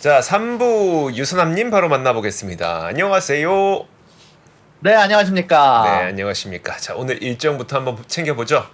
자, 3부 유선남님 바로 만나보겠습니다. 안녕하세요. 네, 네, 안녕하십니까. 안녕하십니까. 자, 오늘 일정부터 한번 챙겨보죠.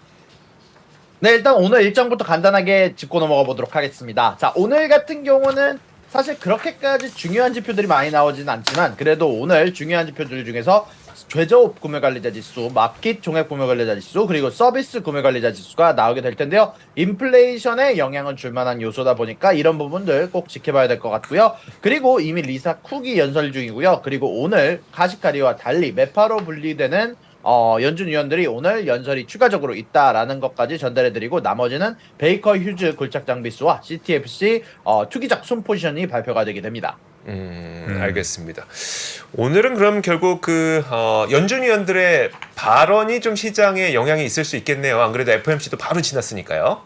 네, 일단 오늘 일정부터 간단하게 짚고 넘어가 보도록 하겠습니다. 자, 오늘 같은 경우는 사실 그렇게까지 중요한 지표들이 많이 나오진 않지만 그래도 오늘 중요한 지표들 중에서 최저업 구매관리자 지수, 마켓 종합 구매관리자 지수, 그리고 서비스 구매관리자 지수가 나오게 될 텐데요. 인플레이션에 영향을 줄 만한 요소다 보니까 이런 부분들 꼭 지켜봐야 될 것 같고요. 그리고 이미 리사 쿡이 연설 중이고요. 그리고 오늘 카시카리와 달리 메파로 분리되는 연준 위원들이 오늘 연설이 추가적으로 있다라는 것까지 전달해드리고 나머지는 베이커 휴즈 골짝 장비수와 CTFC 투기적 순 포지션이 발표가 되게 됩니다. 알겠습니다. 오늘은 그럼 결국 연준 위원들의 발언이 좀 시장에 영향이 있을 수 있겠네요. 안 그래도 FOMC도 바로 지났으니까요.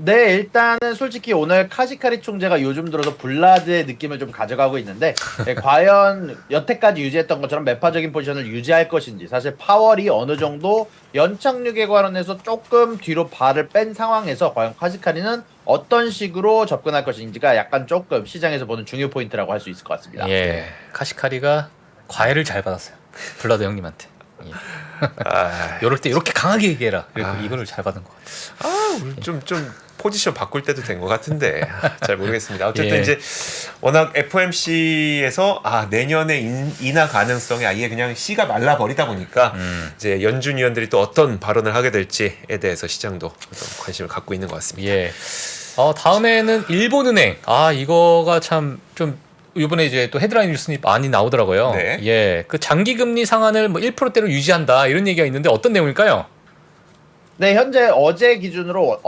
네, 일단은 솔직히 오늘 카시카리 총재가 요즘 들어서 블라드의 느낌을 좀 가져가고 있는데 과연 여태까지 유지했던 것처럼 매파적인 포지션을 유지할 것인지 사실 파월이 어느 정도 연착륙에 관련해서 조금 뒤로 발을 뺀 상황에서 과연 카시카리는 어떤 식으로 접근할 것인지가 약간 조금 시장에서 보는 중요 포인트라고 할 수 있을 것 같습니다. 예, 카시카리가 과외를 잘 받았어요. 블라드 형님한테. 예. 이럴 때 이렇게 강하게 얘기해라. 그리고 이거를 잘 받은 것 같아요. 우리 좀 포지션 바꿀 때도 된 것 같은데 잘 모르겠습니다. 어쨌든 예. 이제 워낙 FOMC에서 내년에 인하 가능성이 아예 그냥 씨가 말라 버리다 보니까 이제 연준 위원들이 또 어떤 발언을 하게 될지에 대해서 시장도 좀 관심을 갖고 있는 것 같습니다. 예. 다음에는 일본은행. 이거가 참 좀 이번에 이제 또 헤드라인 뉴스니 많이 나오더라고요. 네. 예. 그 장기 금리 상한을 뭐 1%대로 유지한다 이런 얘기가 있는데 어떤 내용일까요? 네, 현재 어제 기준으로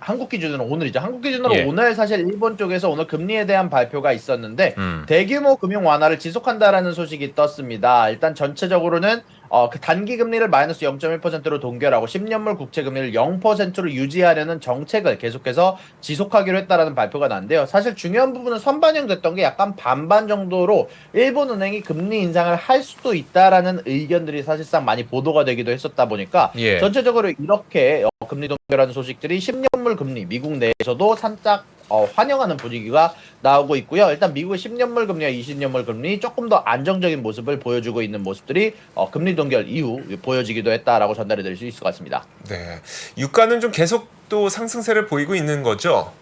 한국 기준으로 오늘이죠. 한국 기준으로 예. 오늘 사실 일본 쪽에서 오늘 금리에 대한 발표가 있었는데 음. 대규모 금융 완화를 지속한다라는 소식이 떴습니다. 일단 전체적으로는 그 단기 금리를 마이너스 0.1%로 동결하고 10년물 국채 금리를 0%로 유지하려는 정책을 계속해서 지속하기로 했다라는 발표가 났는데요. 사실 중요한 부분은 선반영됐던 게 약간 반반 정도로 일본 은행이 금리 인상을 할 수도 있다라는 의견들이 사실상 많이 보도가 되기도 했었다 보니까 예. 전체적으로 이렇게 금리 동결하는 소식들이 10년물 금리 미국 내에서도 살짝 환영하는 분위기가 나오고 있고요. 일단 미국의 10년물 금리와 20년물 금리 조금 더 안정적인 모습을 보여주고 있는 모습들이 금리 동결 이후 보여지기도 했다라고 전달해 드릴 수 있을 것 같습니다. 네, 유가는 좀 계속 또 상승세를 보이고 있는 거죠.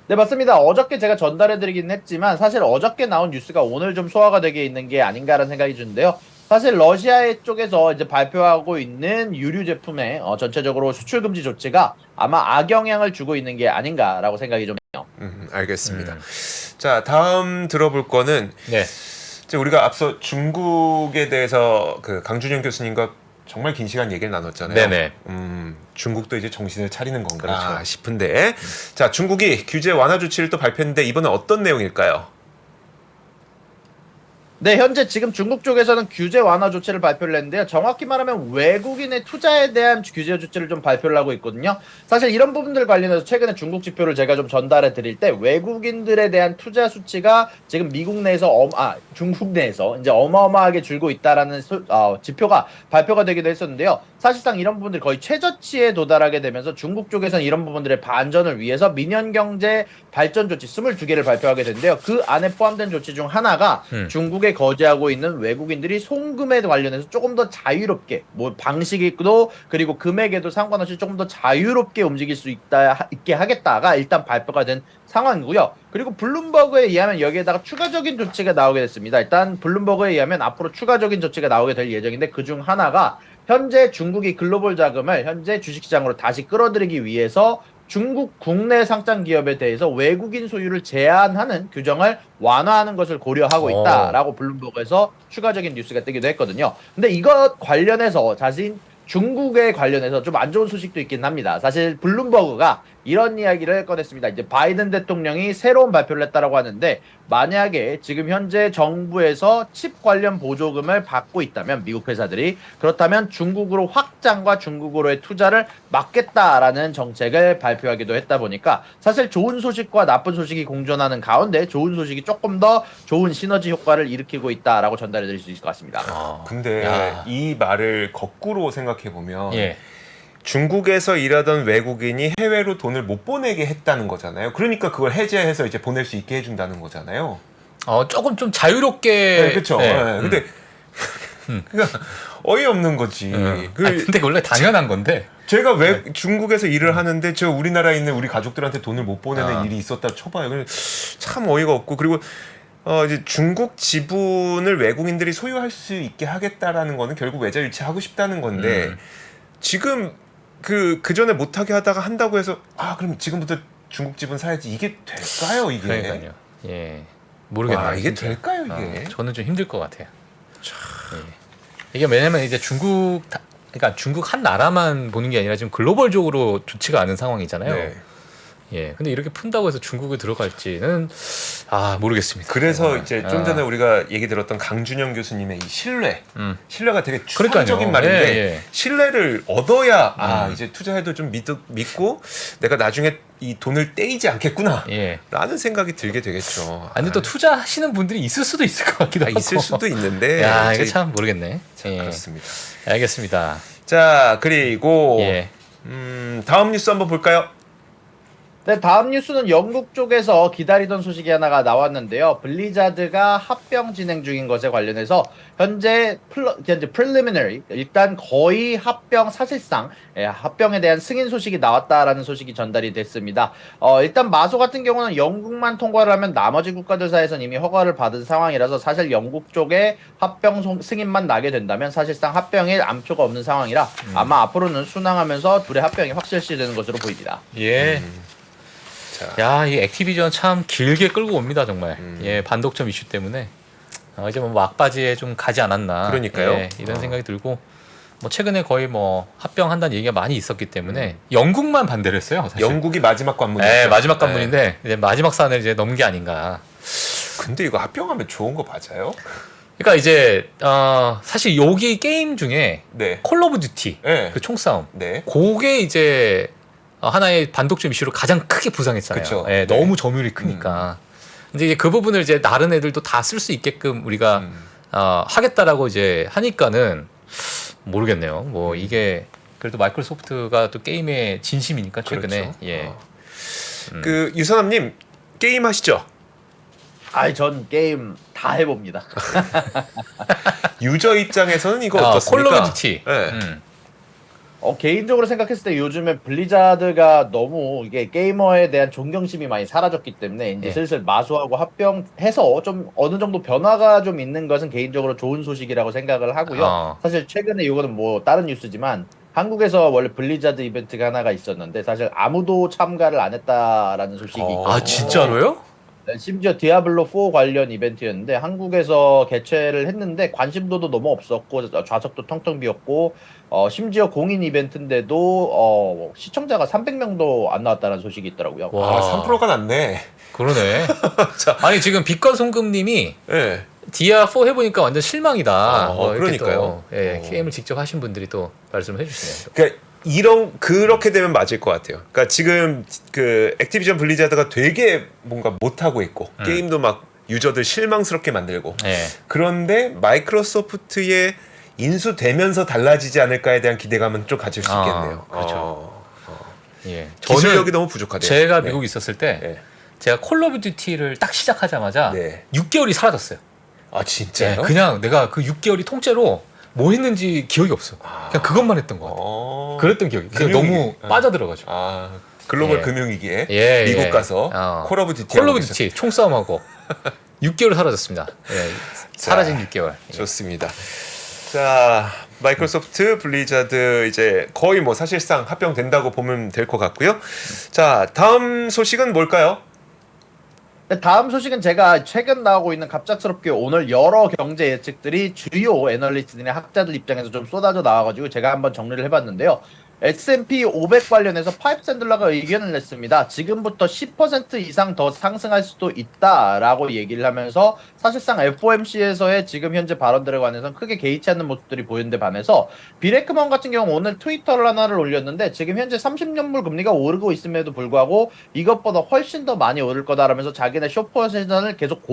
네, 맞습니다. 어저께 제가 전달해 드리긴 했지만 사실 어저께 나온 뉴스가 오늘 좀 소화가 되게 있는 게 아닌가라는 생각이 드는데요. 사실 러시아 쪽에서 이제 발표하고 있는 유류 제품의 전체적으로 수출 금지 조치가 아마 악영향을 주고 있는 게 아닌가라고 생각이 좀 해요. 알겠습니다. 자, 다음 들어볼 거는 네. 이제 우리가 앞서 중국에 대해서 그 강준영 교수님과 정말 긴 시간 얘기를 나눴잖아요. 네네. 중국도 이제 정신을 차리는 건가 그렇죠. 싶은데, 자, 중국이 규제 완화 조치를 또 발표했는데 이번엔 어떤 내용일까요? 네, 현재 지금 중국 쪽에서는 규제 완화 조치를 발표를 했는데요. 정확히 말하면 외국인의 투자에 대한 규제 조치를 좀 발표를 하고 있거든요. 사실 이런 부분들 관련해서 최근에 중국 지표를 제가 좀 전달해 드릴 때 외국인들에 대한 투자 수치가 지금 미국 내에서 중국 내에서 이제 어마어마하게 줄고 있다라는 지표가 발표가 되기도 했었는데요. 사실상 이런 부분들이 거의 최저치에 도달하게 되면서 중국 쪽에서는 이런 부분들의 반전을 위해서 민연 경제 발전 조치 22개를 발표하게 됐는데요. 그 안에 포함된 조치 중 하나가 중국에 거주하고 있는 외국인들이 송금에 관련해서 조금 더 자유롭게 뭐 방식도 그리고 금액에도 상관없이 조금 더 자유롭게 움직일 수 있게 하겠다가 일단 발표가 된 상황이고요. 그리고 블룸버그에 의하면 여기에다가 추가적인 조치가 나오게 됐습니다. 일단 블룸버그에 의하면 앞으로 추가적인 조치가 나오게 될 예정인데 그중 하나가 현재 중국이 글로벌 자금을 현재 주식시장으로 다시 끌어들이기 위해서 중국 국내 상장 기업에 대해서 외국인 소유를 제한하는 규정을 완화하는 것을 고려하고 있다라고 블룸버그에서 추가적인 뉴스가 뜨기도 했거든요. 근데 이것 관련해서 중국에 관련해서 좀 안 좋은 소식도 있긴 합니다. 사실 블룸버그가 이런 이야기를 꺼냈습니다. 이제 바이든 대통령이 새로운 발표를 했다라고 하는데 만약에 지금 현재 정부에서 칩 관련 보조금을 받고 있다면 미국 회사들이 그렇다면 중국으로 확장과 중국으로의 투자를 막겠다라는 정책을 발표하기도 했다 보니까 사실 좋은 소식과 나쁜 소식이 공존하는 가운데 좋은 소식이 조금 더 좋은 시너지 효과를 일으키고 있다라고 전달해 드릴 수 있을 것 같습니다. 근데 야. 이 말을 거꾸로 생각해 보면 예. 중국에서 일하던 외국인이 해외로 돈을 못 보내게 했다는 거잖아요. 그러니까 그걸 해제해서 이제 보낼 수 있게 해준다는 거잖아요. 조금 좀 자유롭게. 네, 그렇죠. 네. 근데 그러니까 어이없는 거지. 근데 원래 당연한 건데. 제가 왜 중국에서 일을 하는데 저 우리나라에 있는 우리 가족들한테 돈을 못 보내는 일이 있었다 쳐봐요. 참 어이가 없고 그리고 이제 중국 지분을 외국인들이 소유할 수 있게 하겠다라는 거는 결국 외자 유치하고 싶다는 건데 지금 그 전에 못하게 하다가 한다고 해서 그럼 지금부터 중국 지분 사야지 이게 될까요 이게? 그러니까요. 예. 모르겠네요. 와, 이게 진짜. 될까요 이게? 저는 좀 힘들 것 같아요. 예. 이게 왜냐면 이제 그러니까 중국 한 나라만 보는 게 아니라 지금 글로벌적으로 좋지가 않은 상황이잖아요. 네. 예. 근데 이렇게 푼다고 해서 중국에 들어갈지는 모르겠습니다. 그래서 이제 좀 전에 우리가 얘기 들었던 강준영 교수님의 이 신뢰가 되게 추상적인 말인데 예. 신뢰를 얻어야 이제 투자해도 좀 믿고 내가 나중에 이 돈을 떼이지 않겠구나 라는 생각이 들게 되겠죠. 아니 또 투자하시는 분들이 있을 수도 있을 것 같기도 하고. 있을 수도 있는데 야, 이게 참 모르겠네. 그렇습니다. 알겠습니다. 자, 그리고 예. 다음 뉴스 한번 볼까요? 네, 다음 뉴스는 영국 쪽에서 기다리던 소식이 하나가 나왔는데요. 블리자드가 합병 진행 중인 것에 관련해서 현재 preliminary, 일단 거의 합병 사실상 합병에 대한 승인 소식이 나왔다라는 소식이 전달이 됐습니다. 일단 마소 같은 경우는 영국만 통과를 하면 나머지 국가들 사이에서는 이미 허가를 받은 상황이라서 사실 영국 쪽에 합병 승인만 나게 된다면 사실상 합병에 암초가 없는 상황이라 아마 앞으로는 순항하면서 둘의 합병이 확실시되는 것으로 보입니다. 예. 야, 이 액티비전 참 길게 끌고 옵니다, 정말. 예, 반독점 이슈 때문에 이제 뭐 막바지에 좀 가지 않았나. 그러니까요. 예, 이런 생각이 들고 뭐 최근에 거의 뭐 합병한다는 얘기가 많이 있었기 때문에 영국만 반대를 했어요. 사실. 영국이 마지막 관문이었죠. 네, 마지막 관문인데 이제 마지막 산을 이제 넘은 게 아닌가. 근데 이거 합병하면 좋은 거 맞아요? 그러니까 이제 사실 여기 게임 중에 콜 오브 듀티 그 총싸움, 그게 이제 하나의 반독점 이슈로 가장 크게 부상했잖아요. 그쵸. 예, 너무 점유율이 크니까. 근데 이제 그 부분을 이제 다른 애들도 다 쓸 수 있게끔 우리가 하겠다라고 이제 하니까는 모르겠네요. 뭐 이게 그래도 마이크로소프트가 또 게임의 진심이니까 최근에. 그렇죠. 예. 그 유선남님 게임 하시죠? 전 게임 다 해봅니다. 유저 입장에서는 이거 어떻습니까? 콜 오브 듀티. 개인적으로 생각했을 때 요즘에 블리자드가 너무 이게 게이머에 대한 존경심이 많이 사라졌기 때문에 이제 슬슬 마소하고 합병해서 좀 어느 정도 변화가 좀 있는 것은 개인적으로 좋은 소식이라고 생각을 하고요. 사실 최근에 이거는 뭐 다른 뉴스지만 한국에서 원래 블리자드 이벤트가 하나가 있었는데 사실 아무도 참가를 안 했다라는 소식이 있거든요. 진짜로요? 심지어 디아블로4 관련 이벤트였는데 한국에서 개최를 했는데 관심도도 너무 없었고 좌석도 텅텅 비었고 심지어 공인 이벤트인데도 시청자가 300명도 안 나왔다는 소식이 있더라고요. 와, 3%가 낮네. 그러네. 아니 지금 빛과 송금님이 네. 디아4 해보니까 완전 실망이다. 그러니까요. 게임을 직접 하신 분들이 또 말씀을 해주시네요. 그러니까 그렇게 되면 맞을 것 같아요. 그러니까 지금 그 액티비전 블리자드가 되게 뭔가 못하고 있고 게임도 막 유저들 실망스럽게 만들고 그런데 마이크로소프트의 인수되면서 달라지지 않을까에 대한 기대감은 좀 가질 수 있겠네요. 그렇죠. 예. 기술력이 너무 부족하대요. 제가 미국에 있었을 때 제가 콜 오브 듀티를 딱 시작하자마자 6개월이 사라졌어요. 진짜요? 그냥 내가 그 6개월이 통째로 뭐 했는지 기억이 없어. 그냥 그것만 했던 것 같아. 그랬던 기억이. 그냥 너무 빠져들어가지고. 글로벌 금융위기에 미국 가서 콜 오브 듀티 총싸움하고 6개월 사라졌습니다. 사라진 6개월. 좋습니다. 자, 마이크로소프트 블리자드 이제 거의 뭐 사실상 합병된다고 보면 될 것 같고요. 자, 다음 소식은 뭘까요? 다음 소식은 제가 최근 나오고 있는 갑작스럽게 오늘 여러 경제 예측들이 주요 애널리스트들이나 학자들 입장에서 좀 쏟아져 나와가지고 제가 한번 정리를 해봤는데요. S&P 500 관련해서 파이프 샌들러가 의견을 냈습니다. 지금부터 10% 이상 더 상승할 수도 있다라고 얘기를 하면서 사실상 FOMC에서의 지금 현재 발언들에 관해서는 크게 개의치 않는 모습들이 보이는데 반해서 빌 에크먼 같은 경우 오늘 트위터를 하나를 올렸는데 지금 현재 30년물 금리가 오르고 있음에도 불구하고 이것보다 훨씬 더 많이 오를 거다라면서 자기네 쇼포지션을 계속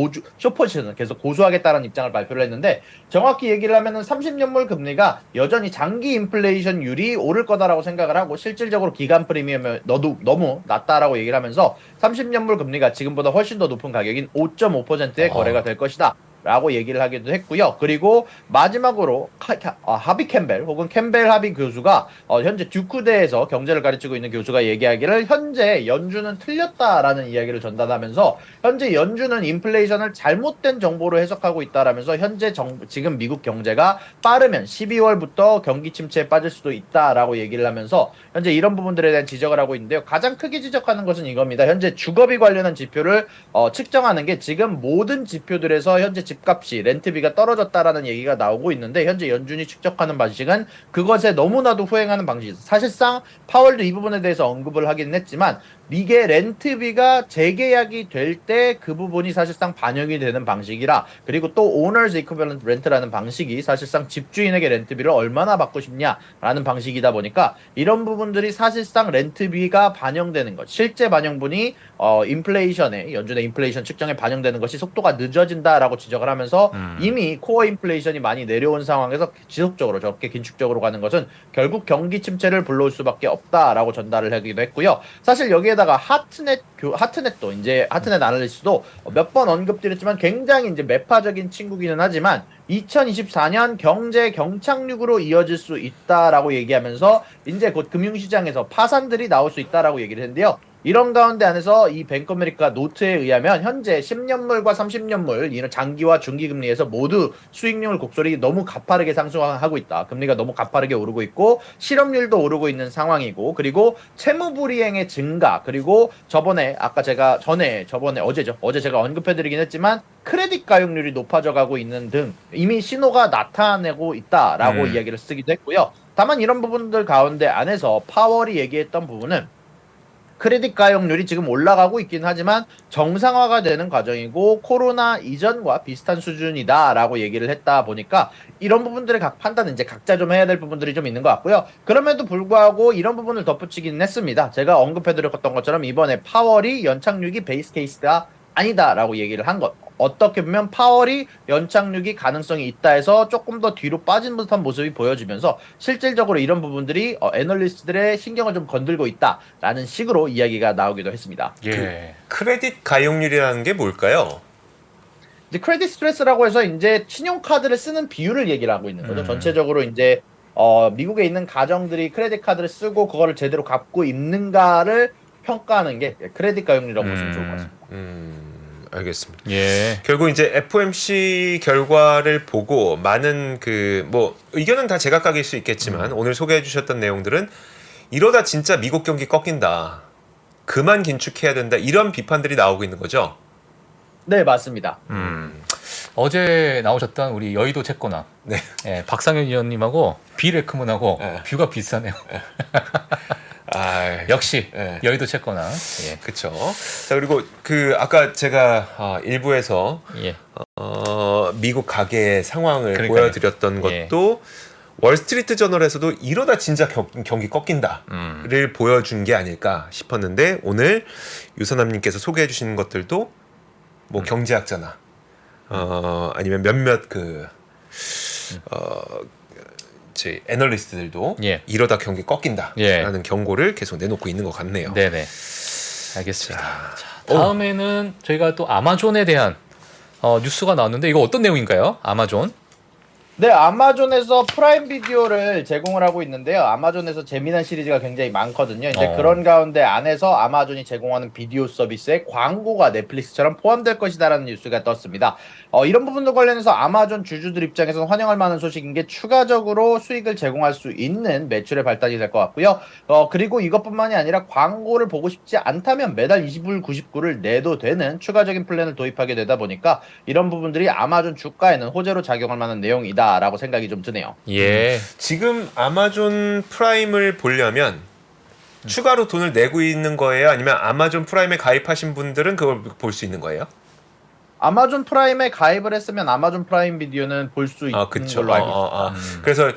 고수하겠다는 입장을 발표를 했는데 정확히 얘기를 하면은 30년물 금리가 여전히 장기 인플레이션율이 오를 거다라고 낮다라고 생각을 하고 실질적으로 기간 프리미엄이 너무 낮다라고 얘기를 하면서 30년물 금리가 지금보다 훨씬 더 높은 가격인 5.5%의 거래가 될 것이다. 라고 얘기를 하기도 했고요. 그리고 마지막으로 하비 캠벨 혹은 캠벨 하비 교수가 현재 듀크대에서 경제를 가르치고 있는 교수가 얘기하기를 현재 연준은 틀렸다라는 이야기를 전달하면서 현재 연준은 인플레이션을 잘못된 정보로 해석하고 있다라면서 현재 지금 미국 경제가 빠르면 12월부터 경기 침체에 빠질 수도 있다라고 얘기를 하면서 현재 이런 부분들에 대한 지적을 하고 있는데요. 가장 크게 지적하는 것은 이겁니다. 현재 주거비 관련한 지표를 측정하는 게 지금 모든 지표들에서 현재 집값이 렌트비가 떨어졌다라는 얘기가 나오고 있는데 현재 연준이 측정하는 방식은 그것에 너무나도 후행하는 방식이죠. 사실상 파월도 이 부분에 대해서 언급을 하긴 했지만 이게 렌트비가 재계약이 될 때 그 부분이 사실상 반영이 되는 방식이라 그리고 또 오너즈 이퀴벌런트 렌트라는 방식이 사실상 집주인에게 렌트비를 얼마나 받고 싶냐라는 방식이다 보니까 이런 부분들이 사실상 렌트비가 반영되는 것 실제 반영분이 인플레이션에 연준의 인플레이션 측정에 반영되는 것이 속도가 늦어진다라고 지적을 하면서 이미 코어 인플레이션이 많이 내려온 상황에서 지속적으로 저렇게 긴축적으로 가는 것은 결국 경기 침체를 불러올 수밖에 없다라고 전달을 하기도 했고요. 사실 여기에다가 하트넷도 이제 하트넷 아날리스트도 몇 번 언급드렸지만 굉장히 이제 매파적인 친구기는 하지만 2024년 경제 경착륙으로 이어질 수 있다라고 얘기하면서 이제 곧 금융시장에서 파산들이 나올 수 있다라고 얘기를 했는데요. 이런 가운데 안에서 이 뱅크 아메리카 노트에 의하면 현재 10년물과 30년물 이런 장기와 중기금리에서 모두 수익률 곡소리 너무 가파르게 상승하고 있다. 금리가 너무 가파르게 오르고 있고 실업률도 오르고 있는 상황이고 그리고 채무불이행의 증가 그리고 저번에 어제 제가 언급해드리긴 했지만 크레딧 가용률이 높아져 가고 있는 등 이미 신호가 나타내고 있다라고 이야기를 쓰기도 했고요. 다만 이런 부분들 가운데 안에서 파월이 얘기했던 부분은 크레딧 가용률이 지금 올라가고 있긴 하지만 정상화가 되는 과정이고 코로나 이전과 비슷한 수준이다라고 얘기를 했다 보니까 이런 부분들의 각 판단은 이제 각자 좀 해야 될 부분들이 좀 있는 것 같고요. 그럼에도 불구하고 이런 부분을 덧붙이긴 했습니다. 제가 언급해드렸던 것처럼 이번에 파월이 연착륙이 베이스 케이스가 아니다라고 얘기를 한 것. 어떻게 보면 파월이 연착륙이 가능성이 있다 해서 조금 더 뒤로 빠진 듯한 모습이 보여지면서 실질적으로 이런 부분들이 애널리스트들의 신경을 좀 건들고 있다라는 식으로 이야기가 나오기도 했습니다. 예. 크레딧 가용률이라는 게 뭘까요? 이제 크레딧 스트레스라고 해서 이제 신용카드를 쓰는 비율을 얘기를 하고 있는 거죠. 전체적으로 이제 미국에 있는 가정들이 크레딧 카드를 쓰고 그거를 제대로 갚고 있는가를 평가하는 게 크레딧 가용률이라고 보시면 좋을 것 같습니다. 알겠습니다. 예. 결국 이제 FOMC 결과를 보고 많은 의견은 다 제각각일 수 있겠지만 오늘 소개해 주셨던 내용들은 이러다 진짜 미국 경기 꺾인다. 그만 긴축해야 된다. 이런 비판들이 나오고 있는 거죠. 네, 맞습니다. 어제 나오셨던 우리 여의도 채권왕 네. 예, 박상현 위원님하고 비 레크먼하고 네. 뷰가 비슷하네요. 아, 역시 네. 여의도 채권왕. 예. 그렇죠. 자, 그리고 아까 제가 일부에서 예. 미국 가계의 상황을 그러니까요. 보여드렸던 예. 것도 월스트리트 저널에서도 이러다 진짜 경기 꺾인다를 보여준 게 아닐까 싶었는데 오늘 유선남님께서 소개해 주시는 것들도 뭐 경제학자나 아니면 몇몇 제 애널리스트들도 예. 이러다 경기 꺾인다라는 예. 경고를 계속 내놓고 있는 것 같네요. 네네. 알겠습니다. 자, 다음에는 저희가 또 아마존에 대한 뉴스가 나왔는데 이거 어떤 내용인가요? 아마존? 네, 아마존에서 프라임 비디오를 제공을 하고 있는데요. 아마존에서 재미난 시리즈가 굉장히 많거든요. 이제 그런 가운데 안에서 아마존이 제공하는 비디오 서비스에 광고가 넷플릭스처럼 포함될 것이다라는 뉴스가 떴습니다. 이런 부분도 관련해서 아마존 주주들 입장에서는 환영할 만한 소식인 게 추가적으로 수익을 제공할 수 있는 매출의 발달이 될 것 같고요. 그리고 이것뿐만이 아니라 광고를 보고 싶지 않다면 매달 20불 99를 내도 되는 추가적인 플랜을 도입하게 되다 보니까 이런 부분들이 아마존 주가에는 호재로 작용할 만한 내용이다. 라고 생각이 좀 드네요. 예. 지금 아마존 프라임을 보려면 추가로 돈을 내고 있는 거예요? 아니면 아마존 프라임에 가입하신 분들은 그걸 볼 수 있는 거예요? 아마존 프라임에 가입을 했으면 아마존 프라임 비디오는 볼 수 있는 그쵸. 걸로 알고 있습니다. 그래서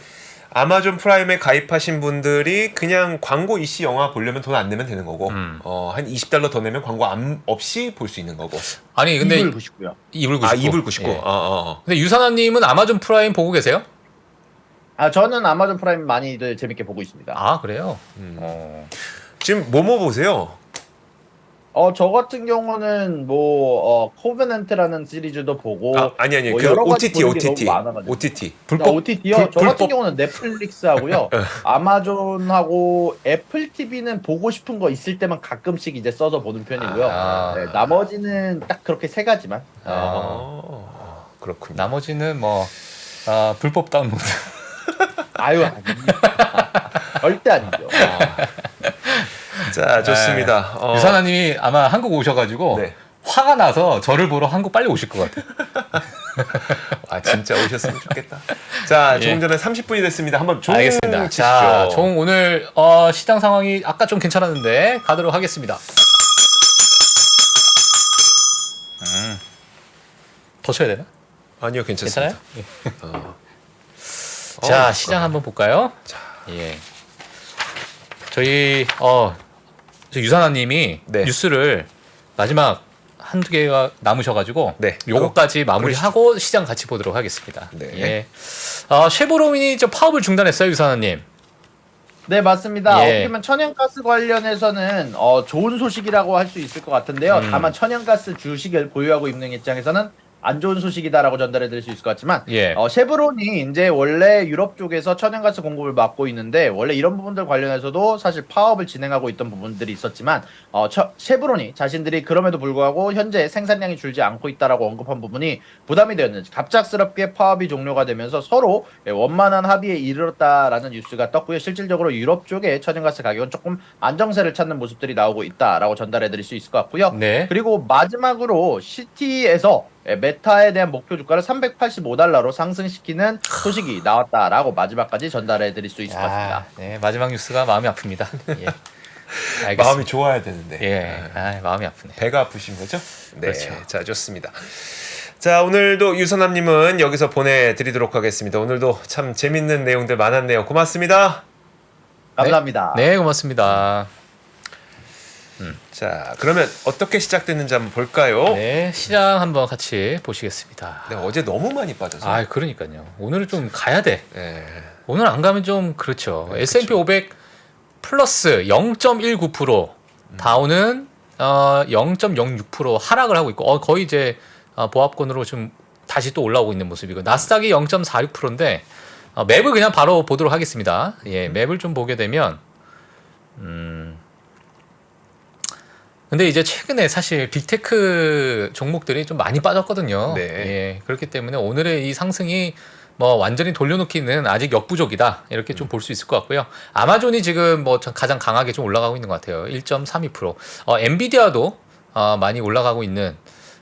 아마존 프라임에 가입하신 분들이 그냥 광고 이씨 영화 보려면 돈 안 내면 되는 거고 한 $20 더 내면 광고 없이 볼 수 있는 거고. 아니 근데 2불 99요. 2불 99. 2불 99. 예. 근데 유산아님은 아마존 프라임 보고 계세요? 아 저는 아마존 프라임 많이들 재밌게 보고 있습니다. 아 그래요? 음. 지금 뭐뭐 보세요? 저 같은 경우는 코베넌트라는 시리즈도 보고 아니 뭐 그 여러 가지 OTT 보는 게 OTT 너무 많아가지고. OTT OTT요? 저 불법. 같은 경우는 넷플릭스하고요. 아마존하고 애플 TV는 보고 싶은 거 있을 때만 가끔씩 이제 써서 보는 편이고요. 아. 네, 나머지는 딱 그렇게 세 가지만. 그렇군요. 나머지는 뭐 불법 다운로드. 아유, 아닙니다. 절대 아니죠. 자, 좋습니다. 유산아님이 아마 한국 오셔가지고 네. 화가 나서 저를 보러 한국 빨리 오실 것 같아요. 아 진짜 오셨으면 좋겠다. 자, 예. 조금 전에 30분이 됐습니다. 한번 종 알겠습니다. 치시죠. 자, 종 오늘 시장 상황이 아까 좀 괜찮았는데 가도록 하겠습니다. 더 쳐야 되나? 아니요, 괜찮습니다. 괜찮아요? 예. 자, 시장 한번 볼까요? 자. 예. 저희 저 유산아님이 네. 뉴스를 마지막 한두 개가 남으셔가지고 네. 요거까지 마무리하고 시장 같이 보도록 하겠습니다. 네. 예. 쉐보로민이 저 파업을 중단했어요, 유산아님. 네, 맞습니다. 예. 어떻게 보면 천연가스 관련해서는 좋은 소식이라고 할 수 있을 것 같은데요. 다만 천연가스 주식을 보유하고 있는 입장에서는 안 좋은 소식이다라고 전달해 드릴 수 있을 것 같지만 예. 쉐브론이 이제 원래 유럽 쪽에서 천연가스 공급을 맡고 있는데 원래 이런 부분들 관련해서도 사실 파업을 진행하고 있던 부분들이 있었지만 쉐브론이 자신들이 그럼에도 불구하고 현재 생산량이 줄지 않고 있다라고 언급한 부분이 부담이 되었는지 갑작스럽게 파업이 종료가 되면서 서로 원만한 합의에 이르렀다라는 뉴스가 떴고요. 실질적으로 유럽 쪽의 천연가스 가격은 조금 안정세를 찾는 모습들이 나오고 있다라고 전달해 드릴 수 있을 것 같고요. 네. 그리고 마지막으로 시티에서 메타에 대한 목표 주가를 $385로 상승시키는 소식이 나왔다라고 마지막까지 전달해 드릴 수 있을 것 같습니다. 네, 마지막 뉴스가 마음이 아픕니다. 예. 알겠습니다. 마음이 좋아야 되는데. 예. 마음이 아프네. 배가 아프신 거죠? 네. 그렇죠. 자, 좋습니다. 자, 오늘도 유선남님은 여기서 보내드리도록 하겠습니다. 오늘도 참 재밌는 내용들 많았네요. 고맙습니다. 감사합니다. 네, 고맙습니다. 자, 그러면 어떻게 시작됐는지 한번 볼까요? 네, 시장 한번 같이 보시겠습니다. 네, 어제 너무 많이 빠져서. 아, 그러니까요. 오늘은 좀 가야 돼. 네. 오늘 안 가면 좀 그렇죠. 네, S&P 500 플러스 0.19%, 다우는 0.06% 하락을 하고 있고, 거의 이제 보합권으로 좀 다시 또 올라오고 있는 모습이고, 나스닥이 0.46%인데 맵을 그냥 바로 보도록 하겠습니다. 예, 맵을 좀 보게 되면, 근데 이제 최근에 사실 빅테크 종목들이 좀 많이 빠졌거든요. 네. 예, 그렇기 때문에 오늘의 이 상승이 뭐 완전히 돌려놓기는 아직 역부족이다 이렇게 좀 볼 수 있을 것 같고요. 아마존이 지금 뭐 가장 강하게 좀 올라가고 있는 것 같아요. 1.32%. 엔비디아도 많이 올라가고 있는,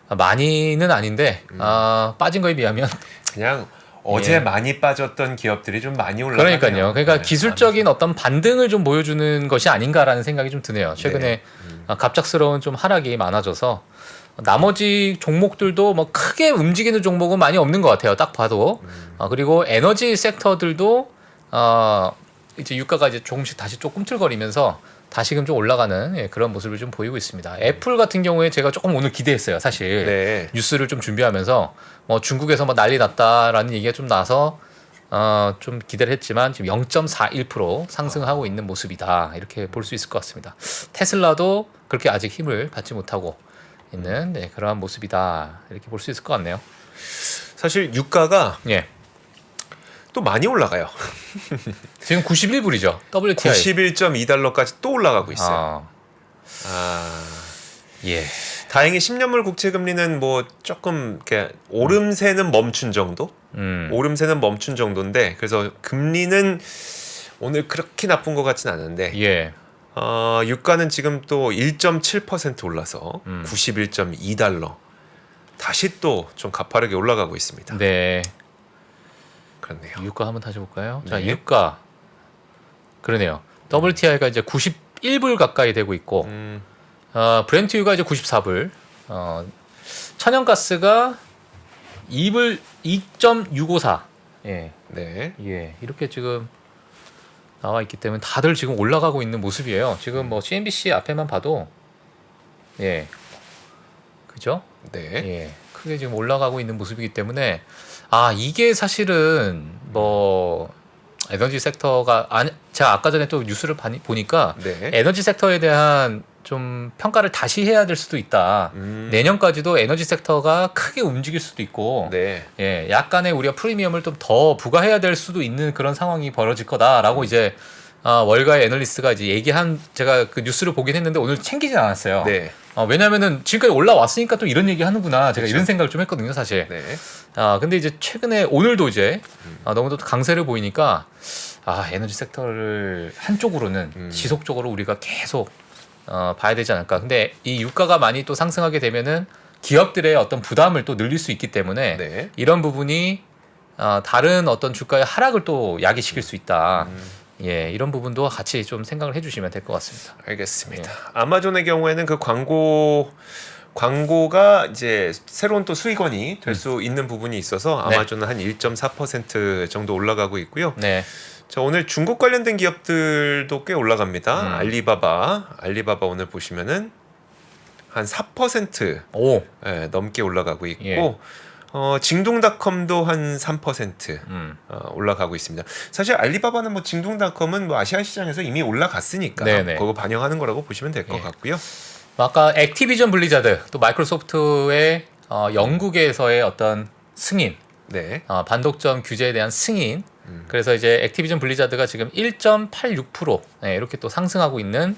많이는 아닌데 빠진 거에 비하면 그냥 어제 예. 많이 빠졌던 기업들이 좀 많이 올라가네요. 그러니까요. 그러니까 네, 기술적인 어떤 반등을 좀 보여주는 것이 아닌가라는 생각이 좀 드네요. 최근에 갑작스러운 좀 하락이 많아져서 나머지 종목들도 뭐 크게 움직이는 종목은 많이 없는 것 같아요. 딱 봐도. 그리고 에너지 섹터들도 이제 유가가 이제 조금씩 다시 좀 꿈틀거리면서 다시금 좀 올라가는 그런 모습을 좀 보이고 있습니다. 애플 같은 경우에 제가 조금 오늘 기대했어요. 사실 네. 뉴스를 좀 준비하면서 뭐 중국에서 뭐 난리 났다라는 얘기가 좀 나서 좀 기대를 했지만 지금 0.41% 상승하고 있는 모습이다 이렇게 볼 수 있을 것 같습니다. 테슬라도 그렇게 아직 힘을 받지 못하고 있는 그러한 모습이다 이렇게 볼 수 있을 것 같네요. 사실 유가가 예, 또 많이 올라가요. 지금 91불이죠. WTI. 91.2달러까지 또 올라가고 있어요. 예. 다행히 10년물 국채 금리는 뭐 조금 이렇게 오름세는 멈춘 정도? 오름세는 멈춘 정도인데 그래서 금리는 오늘 그렇게 나쁜 것 같진 않은데 예. 유가는 지금 또 1.7% 올라서 91.2달러 다시 또 좀 가파르게 올라가고 있습니다. 네. 그렇네요. 유가 한번 다시 볼까요? 자, 네. 유가. 그러네요. WTI가 이제 91불 가까이 되고 있고 브렌트유가 이제 94불. 천연가스가 2.654. 예. 네. 예. 이렇게 지금 나와 있기 때문에 다들 지금 올라가고 있는 모습이에요. 지금 뭐 CNBC 앞에만 봐도 예. 그죠? 네. 예. 크게 지금 올라가고 있는 모습이기 때문에 이게 사실은 뭐 에너지 섹터가 제가 아까 전에 또 뉴스를 보니까 네. 에너지 섹터에 대한 좀 평가를 다시 해야 될 수도 있다. 내년까지도 에너지 섹터가 크게 움직일 수도 있고, 네. 예, 약간의 우리가 프리미엄을 좀 더 부과해야 될 수도 있는 그런 상황이 벌어질 거다라고 이제 월가의 애널리스트가 이제 제가 그 뉴스를 보긴 했는데 오늘 챙기진 않았어요. 네. 왜냐면은 지금까지 올라왔으니까 또 이런 얘기 하는구나. 제가 그쵸. 이런 생각을 좀 했거든요, 사실. 네. 근데 이제 최근에 오늘도 이제 너무 또 강세를 보이니까 에너지 섹터를 한쪽으로는 지속적으로 우리가 계속 봐야 되지 않을까. 근데 이 유가가 많이 또 상승하게 되면은 기업들의 어떤 부담을 또 늘릴 수 있기 때문에 네. 이런 부분이 다른 어떤 주가의 하락을 또 야기시킬 수 있다. 예, 이런 부분도 같이 좀 생각을 해주시면 될 것 같습니다. 알겠습니다. 아마존의 경우에는 그 광고가 이제 새로운 또 수익원이 될 수 있는 부분이 있어서 네. 아마존은 한 1.4% 정도 올라가고 있고요. 네, 자, 오늘 중국 관련된 기업들도 꽤 올라갑니다. 알리바바 오늘 보시면은 한 4% 오, 넘게 올라가고 있고 예. 징동닷컴도 한 3% 올라가고 있습니다. 사실 알리바바는 뭐 징동닷컴은 뭐 아시아 시장에서 이미 올라갔으니까 네네. 그거 반영하는 거라고 보시면 될 것 예. 같고요. 아까 액티비전 블리자드 또 마이크로소프트의 영국에서의 어떤 승인, 네. 반독점 규제에 대한 승인. 그래서 이제 액티비전 블리자드가 지금 1.86% 이렇게 또 상승하고 있는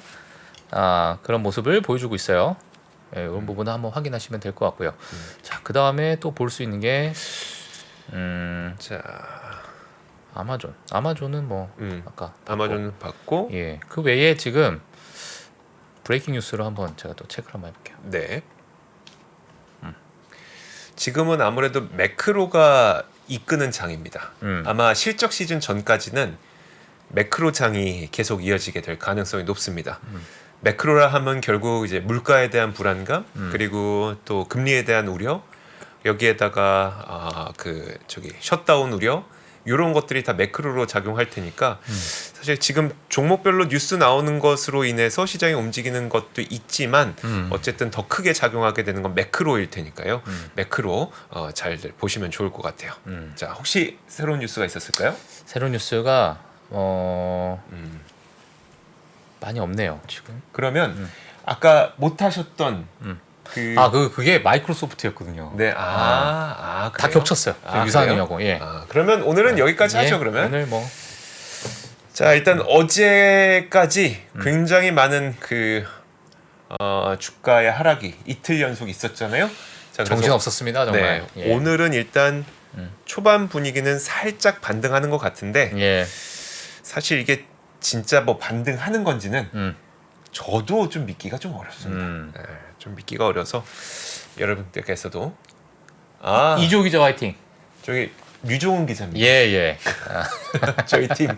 그런 모습을 보여주고 있어요. 예, 이런 부분은 한번 확인하시면 될 것 같고요. 자, 그 다음에 또 볼 수 있는 게 자, 아마존은 뭐 아까 아마존 받고 예, 그 외에 지금 브레이킹 뉴스로 한번 제가 또 체크를 한번 해볼게요. 네. 지금은 아무래도 매크로가 이끄는 장입니다. 아마 실적 시즌 전까지는 매크로 장이 계속 이어지게 될 가능성이 높습니다. 매크로라 하면 결국 이제 물가에 대한 불안감 그리고 또 금리에 대한 우려 여기에다가 셧다운 우려 이런 것들이 다 매크로로 작용할 테니까 사실 지금 종목별로 뉴스 나오는 것으로 인해서 시장이 움직이는 것도 있지만 어쨌든 더 크게 작용하게 되는 건 매크로일 테니까요. 매크로 잘 보시면 좋을 것 같아요. 자, 혹시 새로운 뉴스가 있었을까요? 새로운 뉴스가 많이 없네요 지금. 그러면 아까 못 하셨던 그게 마이크로소프트였거든요. 네, 다 그래요? 겹쳤어요. 유사한 그래요? 의미하고. 예. 그러면 오늘은 여기까지 예, 하죠. 그러면 오늘 뭐 자, 일단 어제까지 굉장히 많은 주가의 하락이 이틀 연속 있었잖아요. 자, 그래서 정신 없었습니다 정말. 네, 예. 오늘은 일단 초반 분위기는 살짝 반등하는 것 같은데 예. 사실 이게 진짜 뭐 반등하는 건지는 저도 좀 믿기가 좀 어렵습니다. 네, 좀 믿기가 어려서 여러분들께서도 이조 기자 화이팅. 저기 류종훈 기자입니다. 예. 저희 팀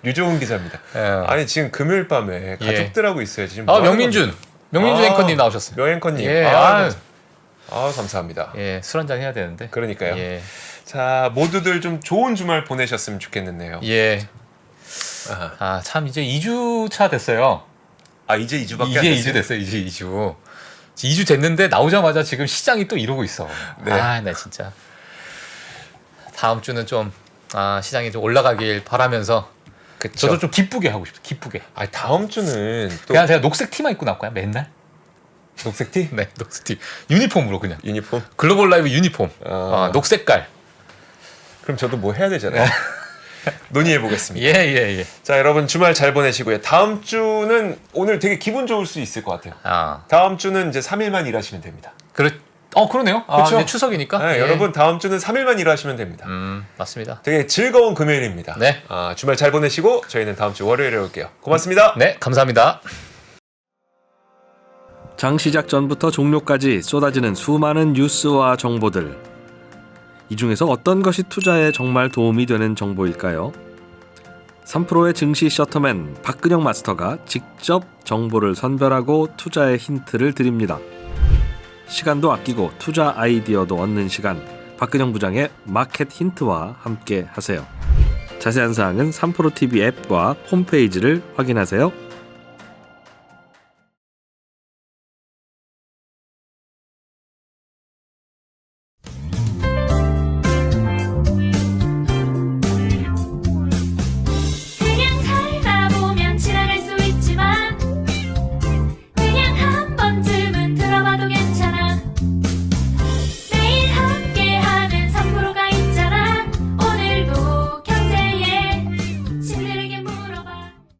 류종훈 기자입니다. 아니 지금 금요일 밤에 가족들하고 있어야지. 지금 뭐 하는 명민준 앵커님 나오셨어요. 명앵커님. 예. 감사합니다. 예, 술 한잔 해야 되는데. 그러니까요. 예. 자, 모두들 좀 좋은 주말 보내셨으면 좋겠는데요. 예. 참 이제 2주차 됐어요. 이제 2주밖에 안 이제 됐어요. 2주 됐어요. 이제 2주. 2주 됐는데 나오자마자 지금 시장이 또 이러고 있어. 네. 나 진짜 다음 주는 좀 시장이 좀 올라가길 바라면서 그쵸. 저도 좀 기쁘게 하고 싶어요. 기쁘게. 다음 주는 또 그냥 제가 녹색 티만 입고 나올 거야. 맨날. 녹색 티? 네, 녹색 티. 유니폼으로 그냥. 유니폼? 글로벌 라이브 유니폼. 녹색깔. 그럼 저도 뭐 해야 되잖아요. 논의해 보겠습니다. 예. 자, 여러분 주말 잘 보내시고요. 다음 주는 오늘 되게 기분 좋을 수 있을 것 같아요. 다음 주는 이제 3일만 일하시면 됩니다. 그러네요. 그쵸? 이제 추석이니까. 네, 예. 여러분 다음 주는 3일만 일하시면 됩니다. 맞습니다. 되게 즐거운 금요일입니다. 네. 주말 잘 보내시고 저희는 다음 주 월요일에 올게요. 고맙습니다. 네, 감사합니다. 장 시작 전부터 종료까지 쏟아지는 수많은 뉴스와 정보들. 이 중에서 어떤 것이 투자에 정말 도움이 되는 정보일까요? 3프로의 증시 셔터맨 박근영 마스터가 직접 정보를 선별하고 투자의 힌트를 드립니다. 시간도 아끼고 투자 아이디어도 얻는 시간, 박근영 부장의 마켓 힌트와 함께 하세요. 자세한 사항은 3프로TV 앱과 홈페이지를 확인하세요.